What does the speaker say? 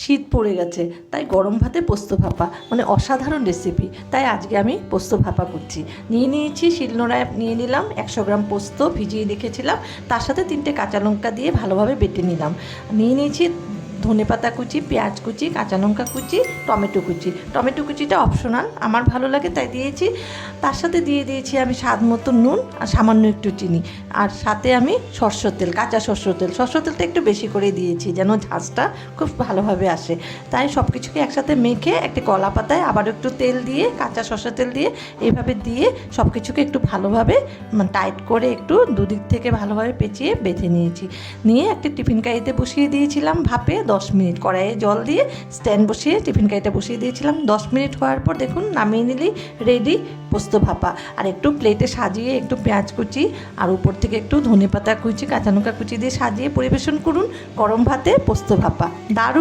শীত পড়ে গেছে, তাই গরম ভাতে পোস্ত ভাপা মানে অসাধারণ রেসিপি। তাই আজকে আমি পোস্ত ভাপা করছি। নিয়ে নিয়েছি শিলনোড়ায়, নিয়ে নিলাম 100 গ্রাম পোস্ত, ভিজিয়ে রেখেছিলাম। তার সাথে 3টে কাঁচা লঙ্কা দিয়ে ভালোভাবে বেটে নিলাম। নিয়ে নিয়েছি ধনেপাতা কুচি, পেঁয়াজ কুচি, কাঁচা লঙ্কা কুচি, টমেটো কুচি। টমেটো কুচিটা অপশনাল, আমার ভালো লাগে তাই দিয়েছি। তার সাথে দিয়ে দিয়েছি আমি স্বাদ মতো নুন আর সামান্য একটু চিনি। আর সাথে আমি সরষের তেল, কাঁচা সরষের তেলটা একটু বেশি করে দিয়েছি যেন ঝাঁঝটা খুব ভালোভাবে আসে। তাই সব কিছুকে একসাথে মেখে একটা কলা পাতায় আবার একটু তেল দিয়ে, কাঁচা সরষের তেল দিয়ে এইভাবে দিয়ে সব কিছুকে একটু ভালোভাবে টাইট করে একটু দুদিক থেকে ভালোভাবে পেঁচিয়ে বেঁধে নিয়েছি। নিয়ে একটা টিফিন কারিতে বসিয়ে দিয়েছিলাম ভাপে 10 মিনিট। কড়াইয়ে জল দিয়ে স্ট্যান্ড বসিয়ে টিফিন কারিটা বসিয়ে দিয়েছিলাম। 10 মিনিট হওয়ার পর দেখুন নামিয়ে নিলেই রেডি পোস্ত ভাপা। আর একটু প্লেটে সাজিয়ে একটু পেঁয়াজ কুচি আর উপর থেকে একটু ধনেপাতা কুচি, কাঁচা লঙ্কা কুচি দিয়ে সাজিয়ে পরিবেশন করুন গরম ভাতে পোস্ত ভাপা। দারুণ।